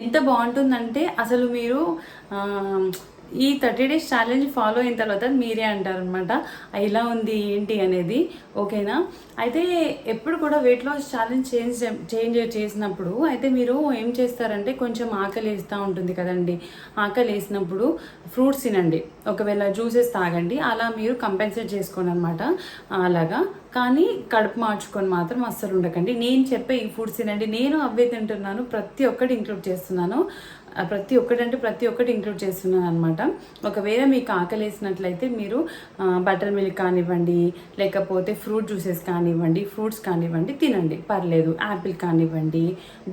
ఎంత బాగుంటుందంటే అసలు మీరు ఆహ్, ఈ 30 డేస్ ఛాలెంజ్ ఫాలో అయిన తర్వాత మీరే అంటారనమాట. ఎలా ఉంది ఏంటి అనేది. ఓకేనా? అయితే ఎప్పుడు కూడా వెయిట్ లాస్ ఛాలెంజ్ చేంజ్ చేసినప్పుడు అయితే మీరు ఏం చేస్తారంటే కొంచెం ఆకలేస్తా ఉంటుంది కదండీ! ఆకలేసినప్పుడు ఫ్రూట్స్ తినండి. ఒకవేళ జ్యూసెస్ తాగండి. అలా మీరు కంపెన్సేట్ చేసుకోననమాట. అలాగా. కానీ కడుపు మార్చుకొని మాత్రం అస్సలు ఉండకండి. నేను చెప్పే ఈ ఫుడ్స్ తినండి. నేను అవే తింటున్నాను. ప్రతి ఒక్కటి ఇంక్లూడ్ చేస్తున్నాను. ప్రతి ఒక్కటి ఇంక్లూడ్ చేస్తున్నాను అనమాట. ఒకవేళ మీకు ఆకలేసినట్లయితే మీరు బటర్ మిల్క్ కానివ్వండి, లేకపోతే ఫ్రూట్ జ్యూసెస్ కానివ్వండి, ఫ్రూట్స్ కానివ్వండి తినండి, పర్లేదు. యాపిల్ కానివ్వండి,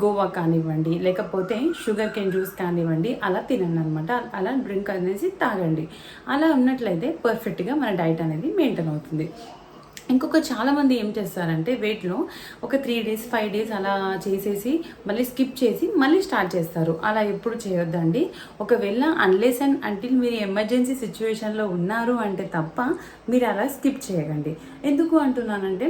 గోవా కానివ్వండి, లేకపోతే షుగర్ కేన్ జ్యూస్ కానివ్వండి, అలా తినండి అనమాట. అలా డ్రింక్ అనేసి తాగండి. అలా ఉన్నట్లయితే పర్ఫెక్ట్గా మన డైట్ అనేది మెయింటైన్ అవుతుంది. ఇంకొక చాలామంది ఏం చేస్తారంటే వెయిట్లో ఒక 3 డేస్ 5 డేస్ అలా చేసేసి మళ్ళీ స్కిప్ చేసి మళ్ళీ స్టార్ట్ చేస్తారు. అలా ఎప్పుడు చేయొద్దండి. ఒకవేళ అన్లెస్ అండ్ అంటిల్ మీరు ఎమర్జెన్సీ సిచ్యువేషన్లో ఉన్నారు అంటే తప్ప మీరు అలా స్కిప్ చేయకండి. ఎందుకు అంటున్నానంటే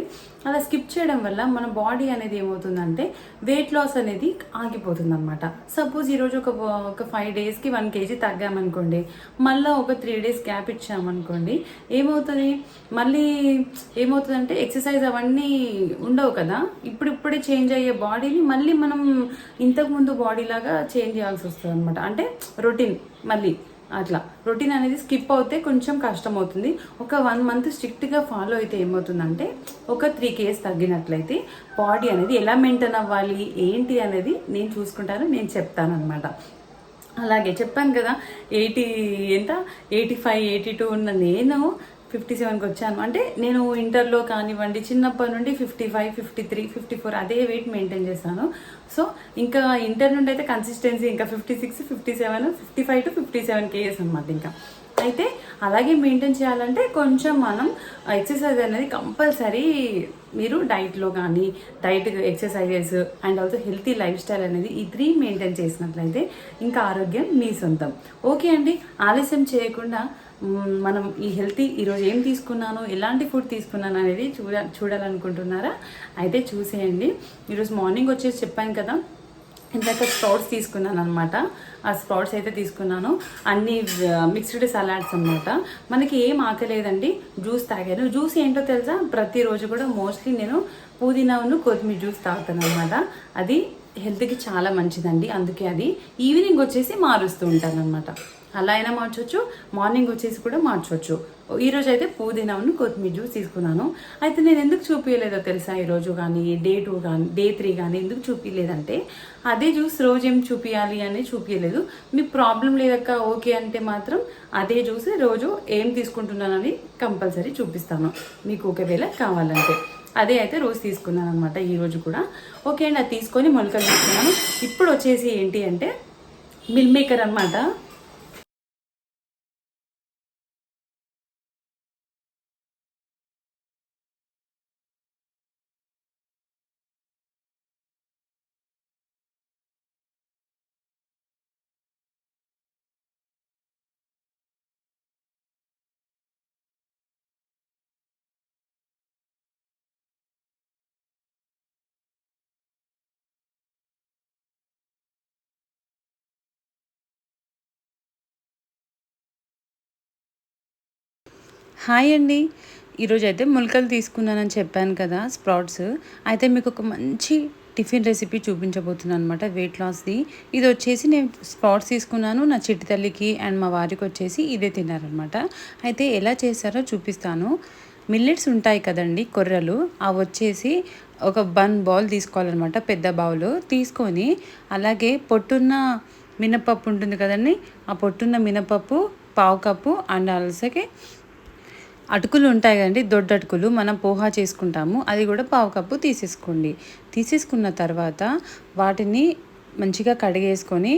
అలా స్కిప్ చేయడం వల్ల మన బాడీ అనేది ఏమవుతుందంటే వెయిట్ లాస్ అనేది ఆగిపోతుంది అనమాట. సపోజ్ ఈరోజు ఒక 5 డేస్కి 1 కేజీ తగ్గామనుకోండి, మళ్ళీ ఒక 3 డేస్ గ్యాప్ ఇచ్చామనుకోండి, ఏమవుతుంది మళ్ళీ ఏమవుతుందంటే ఎక్సర్సైజ్ అవన్నీ ఉండవు కదా. ఇప్పుడిప్పుడే చేంజ్ అయ్యే బాడీని మళ్ళీ మనం ఇంతకుముందు బాడీ లాగా చేంజ్ చేయాల్సి వస్తుంది అనమాట. అంటే రొటీన్ మళ్ళీ అట్లా రొటీన్ అనేది స్కిప్ అవుతే కొంచెం కష్టం అవుతుంది. ఒక 1 మంత్ స్ట్రిక్ట్గా ఫాలో అయితే ఏమవుతుందంటే ఒక 3 కేజీస్ తగ్గినట్లయితే బాడీ అనేది ఎలా మెయింటైన్ అవ్వాలి ఏంటి అనేది నేను చూసుకుంటాను, నేను చెప్తాను అనమాట. అలాగే చెప్పాను కదా 85 82 ఉన్న నేను 57కి వచ్చాను. అంటే నేను ఇంటర్లో కానివ్వండి చిన్నప్పటి నుండి 55 53 54 అదే వెయిట్ మెయింటైన్ చేశాను. సో ఇంకా ఇంటర్ నుండి అయితే కన్సిస్టెన్సీ ఇంకా 56 57 55 టు 57 కేజెస్ అనమాట. ఇంకా అయితే అలాగే మెయింటైన్ చేయాలంటే కొంచెం మనం ఎక్సర్సైజ్ అనేది కంపల్సరీ మీరు డైట్లో కానీ diet exercises and also healthy life style అనేది ఈ 3 మెయింటైన్ చేసినట్లయితే ఇంకా ఆరోగ్యం మీ సొంతం. ఓకే అండి, ఆలస్యం చేయకుండా మనం ఈ హెల్తీ ఈరోజు ఏం తీసుకున్నాను, ఎలాంటి ఫుడ్ తీసుకున్నాను అనేది చూడాలనుకుంటున్నారా? అయితే చూసేయండి. ఈరోజు మార్నింగ్ వచ్చేసి చెప్పాను కదా, ఇందాక స్ప్రౌట్స్ తీసుకున్నాను అనమాట. ఆ స్ప్రౌట్స్ అయితే తీసుకున్నాను. అన్ని మిక్స్డ్ సలాడ్స్ అనమాట. మనకి ఏం ఆకలేదండి, జ్యూస్ తాగాను. జ్యూస్ ఏంటో తెలుసా, ప్రతిరోజు కూడా మోస్ట్లీ నేను పుదీనాను కొత్తిమీర జ్యూస్ తాగుతాను అనమాట. అది హెల్త్కి చాలా మంచిదండి. అందుకే అది ఈవినింగ్ వచ్చేసి మారుస్తూ ఉంటాను అనమాట. అలా అయినా మార్చవచ్చు, మార్నింగ్ వచ్చేసి కూడా మార్చవచ్చు. ఈరోజు అయితే పుదీనాను కొత్తిమీర జ్యూస్ తీసుకున్నాను. అయితే నేను ఎందుకు చూపించలేదో తెలుసా, ఈరోజు కానీ డే 2 కానీ డే 3 కానీ ఎందుకు చూపించలేదంటే అదే జ్యూస్ రోజు ఏం చూపించాలి అని చూపించలేదు. మీకు ప్రాబ్లం లేదక్క ఓకే అంటే మాత్రం అదే జ్యూస్ రోజు ఏం తీసుకుంటున్నానని కంపల్సరీ చూపిస్తాను మీకు ఒకవేళ కావాలంటే. అదే అయితే రోజు తీసుకున్నాను అనమాట ఈరోజు కూడా. ఓకే అండి, అది తీసుకొని మొలకలు తీసుకున్నాను. ఇప్పుడు వచ్చేసి ఏంటి అంటే మిల్ మేకర్ అనమాట. హాయ్ అండి, ఈరోజు అయితే మొలకలు తీసుకున్నానని చెప్పాను కదా, స్ప్రౌట్స్. అయితే మీకు ఒక మంచి టిఫిన్ రెసిపీ చూపించబోతున్నాను అనమాట వెయిట్ లాస్ది. ఇది వచ్చేసి నేను స్ప్రౌట్స్ తీసుకున్నాను, నా చిట్టి తల్లికి అండ్ మా వారికి వచ్చేసి ఇదే తిన్నారనమాట. అయితే ఎలా చేస్తారో చూపిస్తాను. మిల్లెట్స్ ఉంటాయి కదండి, కొర్రలు, అవి వచ్చేసి ఒక 1 బౌల్ తీసుకోవాలన్నమాట. పెద్ద బౌల్ తీసుకొని అలాగే పొట్టున్న మినపప్పు ఉంటుంది కదండి, ఆ పొట్టున్న మినపప్పు 1/2 కప్పు అండ్ అలాగే అటుకులు ఉంటాయి కదండి, దొడ్డు అటుకులు మనం పోహా చేసుకుంటాము, అది కూడా 1/2 కప్పు తీసేసుకోండి. తీసేసుకున్న తర్వాత వాటిని మంచిగా కడిగేసుకొని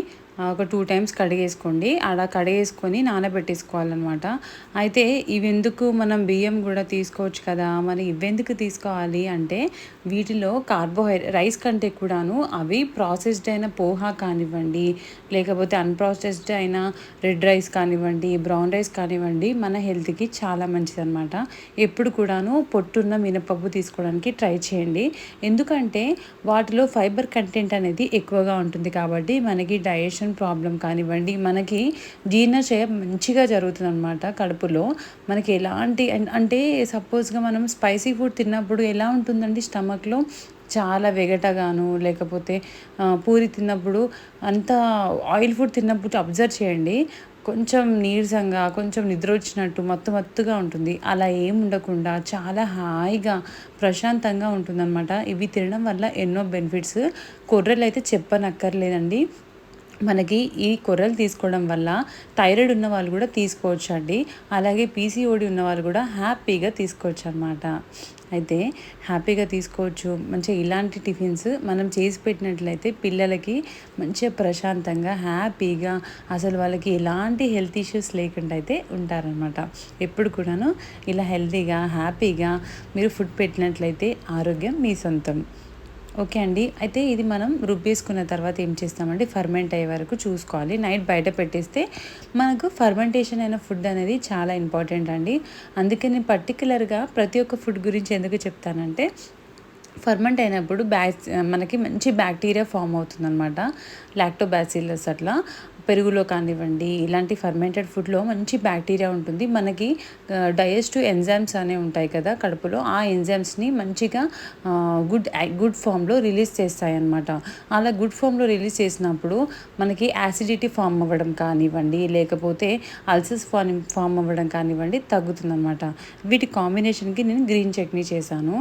ఒక 2 టైమ్స్ కడిగేసుకోండి. అలా కడిగేసుకొని నానబెట్టేసుకోవాలన్నమాట. అయితే ఇవెందుకు, మనం బియ్యం కూడా తీసుకోవచ్చు కదా, మరి ఇవెందుకు తీసుకోవాలి అంటే వీటిలో రైస్ కంటే కూడాను అవి ప్రాసెస్డ్ అయిన పోహా కానివ్వండి, లేకపోతే అన్‌ప్రాసెస్డ్ అయిన రెడ్ రైస్ కానివ్వండి, బ్రౌన్ రైస్ కానివ్వండి, మన హెల్త్‌కి చాలా మంచిదనమాట. ఎప్పుడు కూడాను పొట్టున్న మినపప్పు తీసుకోవడానికి ట్రై చేయండి. ఎందుకంటే వాటిలో ఫైబర్ కంటెంట్ అనేది ఎక్కువగా ఉంటుంది కాబట్టి మనకి డైజెషన్ ప్రాబ్లం కానివ్వండి, మనకి జీర్ణక్రియ మంచిగా జరుగుతుందనమాట కడుపులో. మనకి ఎలాంటి అంటే సపోజ్‌గా మనం స్పైసీ ఫుడ్ తిన్నప్పుడు ఎలా ఉంటుందండి స్టమక్‌లో, చాలా వెగటగాను, లేకపోతే పూరి తిన్నప్పుడు అంతా ఆయిల్ ఫుడ్ తిన్నప్పుడు అబ్జర్వ్ చేయండి, కొంచెం నీరసంగా, కొంచెం నిద్ర వచ్చినట్టు మత్తుగా ఉంటుంది. అలా ఏమి ఉండకుండా చాలా హాయిగా ప్రశాంతంగా ఉంటుందన్నమాట. ఇవి తినడం వల్ల ఎన్నో బెనిఫిట్స్. కొర్రలు అయితే చెప్పనక్కర్లేదండి. మనకి ఈ కొర్రలు తీసుకోవడం వల్ల థైరాయిడ్ ఉన్న వాళ్ళు కూడా తీసుకోవచ్చు అండి. అలాగే పీసీఓడి ఉన్న వాళ్ళు కూడా హ్యాపీగా తీసుకోవచ్చు అనమాట. అయితే హ్యాపీగా తీసుకోవచ్చు. మంచిగా ఇలాంటి టిఫిన్స్ మనం చేసి పెట్టినట్లయితే పిల్లలకి మంచిగా ప్రశాంతంగా హ్యాపీగా, అసలు వాళ్ళకి ఎలాంటి హెల్త్ ఇష్యూస్ లేకుండా అయితే ఉంటారనమాట. ఎప్పుడు కూడాను ఇలా హెల్తీగా హ్యాపీగా మీరు ఫుడ్ పెట్టినట్లయితే ఆరోగ్యం మీ సొంతం. ఓకే అండి. అయితే ఇది మనం రుబ్బేసుకున్న తర్వాత ఏం చేస్తామంటే ఫర్మెంట్ అయ్యే వరకు చూసుకోవాలి. నైట్ బయట పెట్టేస్తే మనకు ఫర్మెంటేషన్ అయిన ఫుడ్ అనేది చాలా ఇంపార్టెంట్ అండి. అందుకే నేను పర్టిక్యులర్గా ప్రతి ఒక్క ఫుడ్ గురించి ఎందుకు చెప్తానంటే, ఫర్మెంట్ అయినప్పుడు మనకి మంచి బ్యాక్టీరియా ఫామ్ అవుతుందన్నమాట. లాక్టోబాసిల్లస్ అట్లా పెరుగులో కానివ్వండి, ఇలాంటి ఫర్మెంటెడ్ ఫుడ్లో మంచి బ్యాక్టీరియా ఉంటుంది. మనకి డైజెస్టివ్ ఎంజైమ్స్ అనేవి ఉంటాయి కదా కడుపులో, ఆ ఎంజైమ్స్ని మంచిగా గుడ్ ఫామ్లో రిలీజ్ చేస్తాయి అన్నమాట. అలా గుడ్ ఫామ్లో రిలీజ్ చేసినప్పుడు మనకి యాసిడిటీ ఫామ్ అవ్వడం కానివ్వండి, లేకపోతే అల్సర్స్ ఫామ్ అవ్వడం కానివ్వండి తగ్గుతుందన్నమాట. వీటి కాంబినేషన్కి నేను గ్రీన్ చట్నీ చేశాను.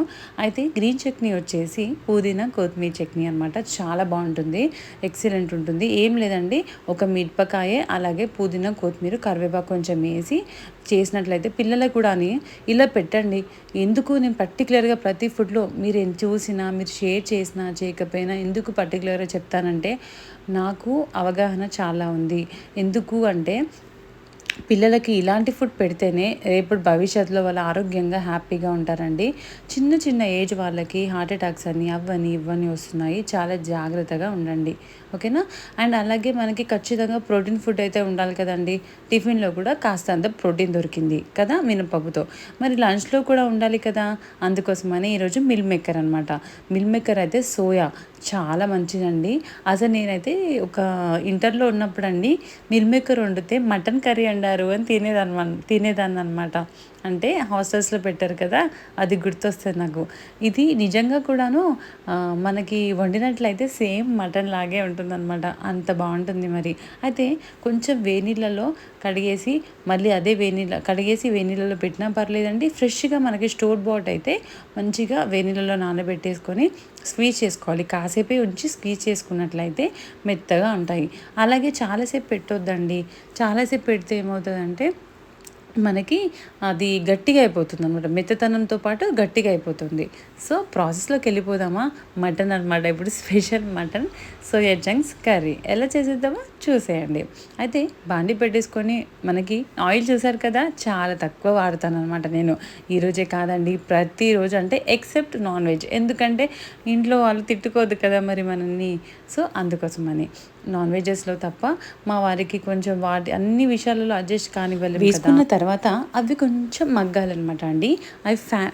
అయితే గ్రీన్ చట్నీ వచ్చేసి పుదీనా కొత్తిమీర చట్నీ అనమాట. చాలా బాగుంటుంది, ఎక్సలెంట్ ఉంటుంది. ఏం లేదండి, ఒక మిరపకాయ, అలాగే పుదీనా, కొత్తిమీర, కరివేపాకు కొంచెం వేసి చేసినట్లయితే పిల్లలకు కూడా ఇలా పెట్టండి. ఎందుకు నేను పర్టికులర్గా ప్రతి ఫుడ్లో మీరు చూసినా, మీరు షేర్ చేసినా చేయకపోయినా ఎందుకు పర్టికులర్గా చెప్తానంటే, నాకు అవగాహన చాలా ఉంది. ఎందుకు అంటే పిల్లలకి ఇలాంటి ఫుడ్ పెడితేనే రేపు భవిష్యత్తులో వాళ్ళు ఆరోగ్యంగా హ్యాపీగా ఉంటారండి. చిన్న ఏజ్ వాళ్ళకి హార్ట్ అటాక్స్ అని అవ్వని ఇవ్వని వస్తున్నాయి. చాలా జాగ్రత్తగా ఉండండి, ఓకేనా. అండ్ అలాగే మనకి ఖచ్చితంగా ప్రోటీన్ ఫుడ్ అయితే ఉండాలి కదండి. టిఫిన్లో కూడా కాస్తంత ప్రోటీన్ దొరికింది కదా మినపప్పుతో, మరి లంచ్లో కూడా ఉండాలి కదా. అందుకోసమని ఈరోజు మిల్ మేకర్ అనమాట. మిల్ మేకర్ అయితే సోయా చాలా మంచిదండి. అసలు నేనైతే ఒక ఇంటర్లో ఉన్నప్పుడు అండి మిల్ మేకర్ వండితే మటన్ కర్రీ వండారు అని తినేదాన్ని అనమాట. అంటే హాస్టల్స్లో పెట్టారు కదా, అది గుర్తొస్తుంది నాకు. ఇది నిజంగా కూడాను మనకి వండినట్లయితే సేమ్ మటన్ లాగే ఉంటుందన్నమాట. అంత బాగుంటుంది మరి. అయితే కొంచెం వేనీళ్ళలో కడిగేసి మళ్ళీ అదే కడిగేసి వేనీళ్ళలో పెట్టినా పర్లేదండి. ఫ్రెష్గా మనకి స్టోర్ బాట్ అయితే మంచిగా వేనీళ్ళలో నానబెట్టేసుకొని స్క్వీజ్ చేసుకోవాలి. కాసేపే ఉంచి స్క్వీజ్ చేసుకున్నట్లయితే మెత్తగా ఉంటాయి. అలాగే చాలాసేపు పెట్టొద్దండి. చాలాసేపు పెడితే ఏమవుతుందంటే మనకి అది గట్టిగా అయిపోతుంది అనమాట. మెత్తతనంతో పాటు గట్టిగా అయిపోతుంది. సో ప్రాసెస్లోకి వెళ్ళిపోదామా. మటన్ అనమాట, ఇప్పుడు special mutton soya chunks curry ఎలా చేసేద్దామో చూసేయండి. అయితే బాండి పెట్టేసుకొని మనకి ఆయిల్ చూసారు కదా, చాలా తక్కువ వాడతాను అనమాట నేను. ఈరోజే కాదండి, ప్రతిరోజు, అంటే ఎక్సెప్ట్ నాన్ వెజ్. ఎందుకంటే ఇంట్లో వాళ్ళు తిట్టుకోవద్దు కదా మరి మనల్ని. సో అందుకోసమని నాన్ వెజెస్లో తప్ప మా వారికి కొంచెం అన్ని విషయాలలో అడ్జస్ట్ కానివ్వలేదు. వేసుకున్న తర్వాత అవి కొంచెం మగ్గాలన్నమాట అండి.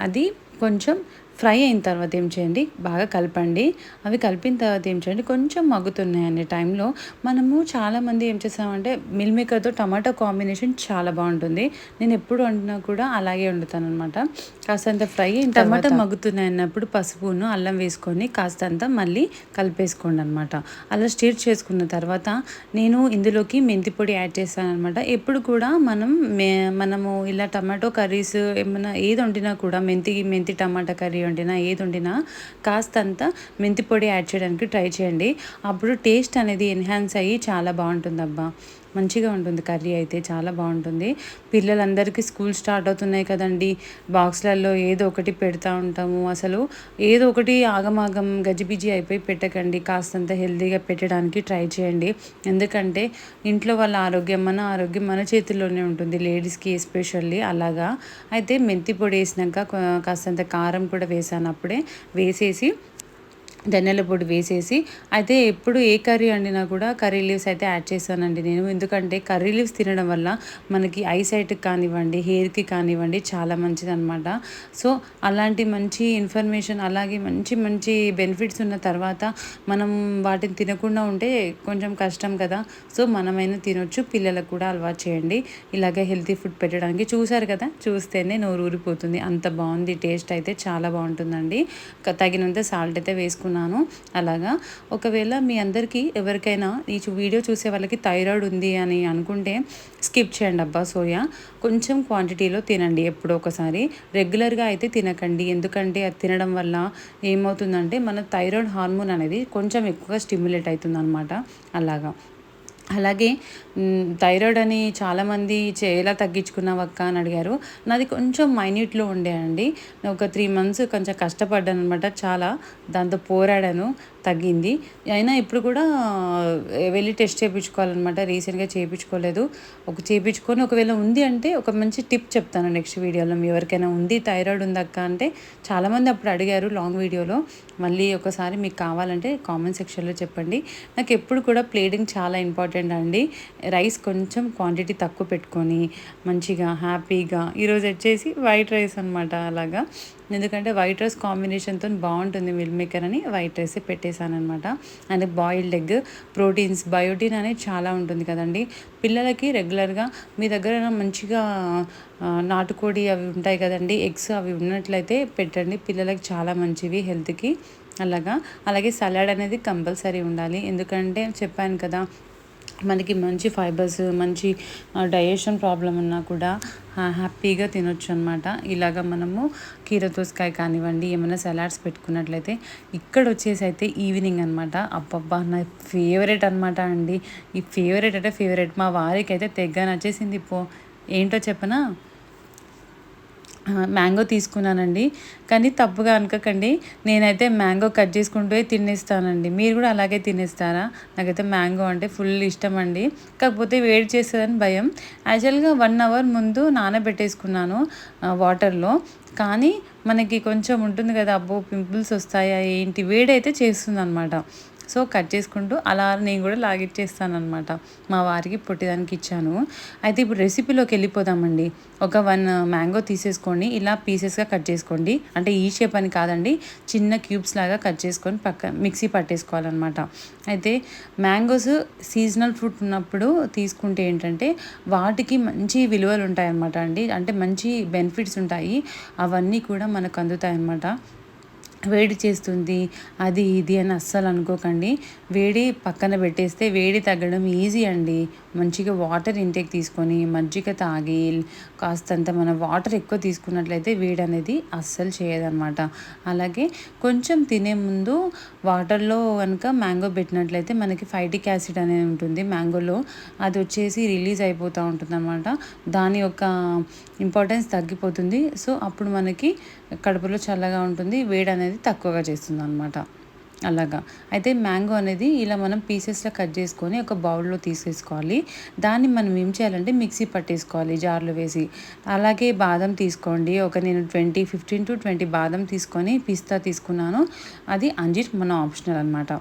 అది కొంచెం ఫ్రై అయిన తర్వాత ఏం చేయండి, బాగా కలపండి. అవి కలిపిన తర్వాత ఏం చేయండి, కొంచెం మగ్గుతున్నాయి అనే టైంలో మనము చాలామంది ఏం చేస్తామంటే మిల్ మేకర్తో టమాటో కాంబినేషన్ చాలా బాగుంటుంది. నేను ఎప్పుడు వండినా కూడా అలాగే వండుతాను అనమాట. కాస్తంత ఫ్రై అయిన టమాటా మగ్గుతున్నాయి అన్నప్పుడు పసుపును అల్లం వేసుకొని కాస్తంత మళ్ళీ కలిపేసుకోండి అనమాట. అలా స్టిర్ చేసుకున్న తర్వాత నేను ఇందులోకి మెంతి పొడి యాడ్ చేస్తాను అనమాట. ఎప్పుడు కూడా మనము ఇలా టమాటో కర్రీస్ ఏమైనా ఏది వండినా కూడా మెంతి టమాటా కర్రీ వండినా ఏది వండినా కాస్తంత మెంతి పొడి యాడ్ చేయడానికి ట్రై చేయండి. అప్పుడు టేస్ట్ అనేది ఎన్హాన్స్ అయ్యి చాలా బాగుంటుంది అబ్బా. మంచిగా ఉంటుంది కర్రీ అయితే, చాలా బాగుంటుంది. పిల్లలందరికీ స్కూల్ స్టార్ట్ అవుతున్నాయి కదండి, బాక్స్లలో ఏదో ఒకటి పెడతా ఉంటాము. అసలు ఏదో ఒకటి ఆగమాగం గజిబిజి అయిపోయి పెట్టకండి, కాస్తంత హెల్తీగా పెట్టడానికి ట్రై చేయండి. ఎందుకంటే ఇంట్లో వాళ్ళ ఆరోగ్యం, మన ఆరోగ్యం మన చేతుల్లోనే ఉంటుంది, లేడీస్కి ఎస్పెషల్లీ. అలాగా అయితే మెంతి పొడి వేసినాక కాస్తంత కారం కూడా వేసాను, అప్పుడే వేసేసి ధనియాల పొడి వేసేసి, అయితే ఎప్పుడు ఏ కర్రీ వండినా కూడా కర్రీ లీవ్స్ అయితే యాడ్ చేశానండి నేను. ఎందుకంటే కర్రీ లీవ్స్ తినడం వల్ల మనకి ఐసైట్కి కానివ్వండి, హెయిర్కి కానివ్వండి చాలా మంచిదన్నమాట. సో అలాంటి మంచి ఇన్ఫర్మేషన్, అలాగే మంచి మంచి బెనిఫిట్స్ ఉన్న తర్వాత మనం వాటిని తినకుండా ఉంటే కొంచెం కష్టం కదా. సో మనమైనా తినొచ్చు, పిల్లలకు కూడా అలవాటు చేయండి ఇలాగే హెల్తీ ఫుడ్ పెట్టడానికి. చూసారు కదా, చూస్తేనే నోరు ఊరిపోతుంది, అంత బాగుంది. టేస్ట్ అయితే చాలా బాగుంటుందండి. తగినంత సాల్ట్ అయితే వేసుకున్నాను. అలాగా ఒకవేళ మీ అందరికీ ఎవరికైనా ఈ వీడియో చూసే వాళ్ళకి థైరాయిడ్ ఉంది అని అనుకుంటే స్కిప్ చేయండి అబ్బా. సోయా కొంచెం క్వాంటిటీలో తినండి ఎప్పుడో ఒకసారి, రెగ్యులర్గా అయితే తినకండి. ఎందుకంటే అది తినడం వల్ల ఏమవుతుందంటే మన థైరాయిడ్ హార్మోన్ అనేది కొంచెం ఎక్కువగా స్టిమ్యులేట్ అవుతుంది అనమాట. అలాగే థైరాయిడ్ అని చాలామంది ఎలా తగ్గించుకున్నావక్క అని అడిగారు. నాది కొంచెం మైన్యూట్లో ఉండే అండి. ఒక 3 months కొంచెం కష్టపడ్డాను అనమాట, చాలా దాంతో పోరాడాను, తగ్గింది. అయినా ఇప్పుడు కూడా వెళ్ళి టెస్ట్ చేయించుకోవాలన్నమాట. రీసెంట్గా చేయించుకోలేదు, చేయించుకొని ఒకవేళ ఉంది అంటే ఒక మంచి టిప్ చెప్తాను నెక్స్ట్ వీడియోలో. ఎవరికైనా ఉంది థైరాయిడ్ ఉందక్క అంటే, చాలామంది అప్పుడు అడిగారు లాంగ్ వీడియోలో. మళ్ళీ ఒకసారి మీకు కావాలంటే కామెంట్ సెక్షన్లో చెప్పండి. నాకు ఎప్పుడు కూడా ప్లేటింగ్ చాలా ఇంపార్టెంట్ అండి. రైస్ కొంచెం క్వాంటిటీ తక్కువ పెట్టుకొని మంచిగా హ్యాపీగా, ఈరోజు వచ్చేసి వైట్ రైస్ అనమాట. అలాగా ఎందుకంటే వైట్ రైస్ కాంబినేషన్తో బాగుంటుంది మిల్ మేకర్ అని వైట్ రైస్ పెట్టేశాను అనమాట. And boiled egg, proteins, biotin అనేది చాలా ఉంటుంది కదండి. పిల్లలకి రెగ్యులర్గా మీ దగ్గర మంచిగా నాటుకోడి అవి ఉంటాయి కదండి, ఎగ్స్ అవి ఉన్నట్లయితే పెట్టండి, పిల్లలకి చాలా మంచివి హెల్త్కి. అలాగే సలాడ్ అనేది కంపల్సరీ ఉండాలి. ఎందుకంటే చెప్పాను కదా, మనకి మంచి ఫైబర్స్, మంచి డైజెషన్ ప్రాబ్లం ఉన్నా కూడా హ్యాపీగా తినొచ్చు అనమాట. ఇలాగ మనము కీర దోసకాయ కానివ్వండి, ఏమైనా సలాడ్స్ పెట్టుకున్నట్లయితే. ఇక్కడ వచ్చేసి అయితే ఈవినింగ్ అనమాట. అబ్బబ్బా నా ఫేవరెట్ అనమాట అండి, ఈ ఫేవరెట్ అంటే ఫేవరెట్. మా వారికి అయితే తెగ నచ్చేసింది. ఏంటో చెప్పనా, మ్యాంగో తీసుకున్నానండి. కానీ తప్పుగా అనుకోకండి, నేనైతే మ్యాంగో కట్ చేసుకుంటూ తినేస్తానండి. మీరు కూడా అలాగే తినేస్తారా? నాకైతే మ్యాంగో అంటే ఫుల్ ఇష్టం అండి. కాకపోతే వేడి చేస్తుందని భయం. యాక్చువల్గా 1 hour ముందు నానబెట్టేసుకున్నాను వాటర్లో. కానీ మనకి కొంచెం ఉంటుంది కదా, అబ్బో పింపుల్స్ వస్తాయా ఏంటి, వేడైతే చేస్తుంది అనమాట. సో కట్ చేసుకుంటూ అలా నేను కూడా లాగిచ్చేస్తాను అనమాట. మా వారికి పొట్టిదానికి ఇచ్చాను. అయితే ఇప్పుడు రెసిపీలోకి వెళ్ళిపోదామండి. ఒక 1 మ్యాంగో తీసేసుకోండి, ఇలా పీసెస్గా కట్ చేసుకోండి. అంటే ఈ షేప్ అని కాదండి, చిన్న క్యూబ్స్ లాగా కట్ చేసుకొని మిక్సీ పట్టేసుకోవాలన్నమాట. అయితే మ్యాంగోస్ సీజనల్ ఫ్రూట్ ఉన్నప్పుడు తీసుకుంటే ఏంటంటే వాటికి మంచి విలువలు ఉంటాయన్నమాట అండి. అంటే మంచి బెనిఫిట్స్ ఉంటాయి, అవన్నీ కూడా మనకు అందుతాయి అన్నమాట. వేడి చేస్తుంది అది ఇది అని అస్సలు అనుకోకండి. వేడి పక్కన పెట్టేస్తే వేడి తగ్గడం ఈజీ అండి. మంచిగా వాటర్ ఇంటేక్ తీసుకొని మజ్జిగ తాగి కాస్తంత మన వాటర్ ఎక్కువ తీసుకున్నట్లయితే వేడి అనేది అస్సలు చేయదన్నమాట. అలాగే కొంచెం తినే ముందు వాటర్లో కనుక మ్యాంగో పెట్టినట్లయితే మనకి ఫైటిక్ యాసిడ్ అనేది ఉంటుంది మ్యాంగోలో, అది వచ్చేసి రిలీజ్ అయిపోతూ ఉంటుంది అనమాట. దాని యొక్క ఇంపార్టెన్స్ తగ్గిపోతుంది. సో అప్పుడు మనకి కడుపులో చల్లగా ఉంటుంది, వేడి అనేది తక్కువగా చేస్తుంది అనమాట. అయితే మ్యాంగో అనేది ఇలా మనం పీసెస్లో కట్ చేసుకొని ఒక బౌల్లో తీసేసుకోవాలి. దాన్ని మనం ఏం చేయాలంటే మిక్సీ పట్టేసుకోవాలి జార్లో వేసి. అలాగే బాదం తీసుకోండి, నేను 15 to 20 బాదం తీసుకొని పిస్తా తీసుకున్నాను. అది అంజీర్ మన ఆప్షనల్ అనమాట.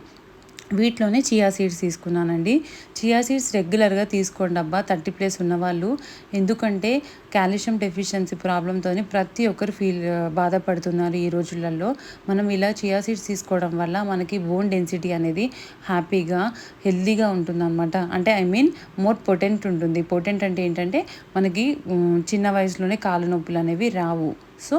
వీటిలోనే చియా సీడ్స్ తీసుకున్నానండి. చియా సీడ్స్ రెగ్యులర్గా తీసుకోండి అబ్బా 30+ ఉన్నవాళ్ళు. ఎందుకంటే కాల్షియం డెఫిషియన్సీ ప్రాబ్లంతో ప్రతి ఒక్కరు బాధపడుతున్నారు ఈ రోజులలో. మనం ఇలా చియా సీడ్స్ తీసుకోవడం వల్ల మనకి బోన్ డెన్సిటీ అనేది హ్యాపీగా హెల్తీగా ఉంటుందన్నమాట. అంటే మోర్ పొటెంట్ ఉంటుంది. పొటెంట్ అంటే ఏంటంటే మనకి చిన్న వయసులోనే కాళ్ళ నొప్పులు అనేవి రావు. సో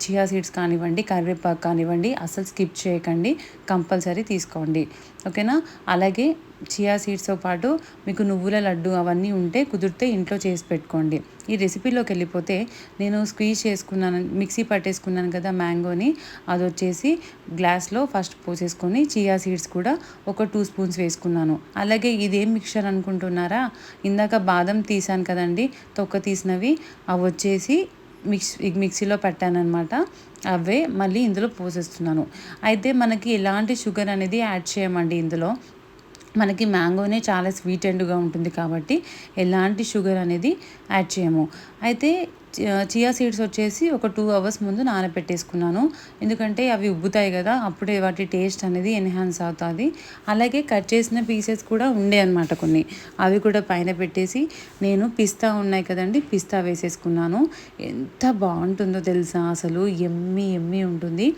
చియా సీడ్స్ కానివ్వండి, కరివేపాకు కానివ్వండి, అసలు స్కిప్ చేయకండి, కంపల్సరీ తీసుకోండి, ఓకేనా. అలాగే చియా సీడ్స్తో పాటు మీకు నువ్వుల లడ్డు అవన్నీ ఉంటే కుదిరితే ఇంట్లో చేసి పెట్టుకోండి. ఈ రెసిపీలోకి వెళ్ళిపోతే నేను స్క్వీజ్ చేసుకున్నాను, మిక్సీ పట్టేసుకున్నాను కదా మ్యాంగోని, అది వచ్చేసి గ్లాస్లో ఫస్ట్ పోసేసుకొని చియా సీడ్స్ కూడా ఒక 2 స్పూన్స్ వేసుకున్నాను. అలాగే ఇదేం మిక్చర్ అనుకుంటున్నారా, ఇందాక బాదం తీసాను కదండి తొక్క తీసినవి, అవి వచ్చేసి మిక్సీలో పెట్టానన్నమాట. అవే మళ్ళీ ఇందులో పోసేస్తున్నాను. అయితే మనకి ఎలాంటి షుగర్ అనేది యాడ్ చేయమండి ఇందులో. మనకి మ్యాంగోనే చాలా స్వీట్ అండ్గా ఉంటుంది కాబట్టి ఎలాంటి షుగర్ అనేది యాడ్ చేయము. అయితే చియా సీడ్స్ వచ్చేసి ఒక 2 అవర్స్ ముందు నానబెట్టేసుకున్నాను. ఎందుకంటే అవి ఉబ్బుతాయి కదా, అప్పుడే వాటి టేస్ట్ అనేది ఎన్హాన్స్ అవుతుంది. అలాగే కట్ చేసిన పీసెస్ కూడా ఉండే అనమాట కొన్ని, అవి కూడా పైన పెట్టేసి నేను పిస్తా ఉన్నాయి కదండి, పిస్తా వేసేసుకున్నాను. ఎంత బాగుంటుందో తెలుసా, అసలు ఎమ్మి ఎమ్మి ఉంటుంది.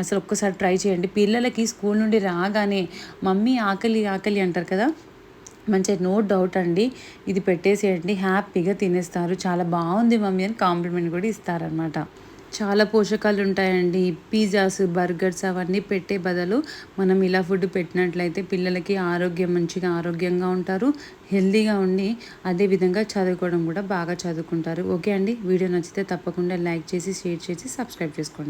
అసలు ఒక్కసారి ట్రై చేయండి. పిల్లలకి స్కూల్ నుండి రాగానే మమ్మీ ఆకలి ఆకలి అంటారు కదా, మంచిగా నో డౌట్ అండి ఇది పెట్టేసేయండి, హ్యాపీగా తినేస్తారు. చాలా బాగుంది మమ్మీ అని కాంప్లిమెంట్ కూడా ఇస్తారనమాట. చాలా పోషకాలు ఉంటాయండి. పిజ్జాస్, బర్గర్స్ అవన్నీ పెట్టే బదులు మనం ఇలా ఫుడ్ పెట్టినట్లయితే పిల్లలకి మంచిగా ఆరోగ్యంగా ఉంటారు, హెల్తీగా ఉండి అదేవిధంగా చదువుకోవడం కూడా బాగా చదువుకుంటారు. ఓకే అండి, వీడియో నచ్చితే తప్పకుండా లైక్ చేసి, షేర్ చేసి, సబ్స్క్రైబ్ చేసుకోండి.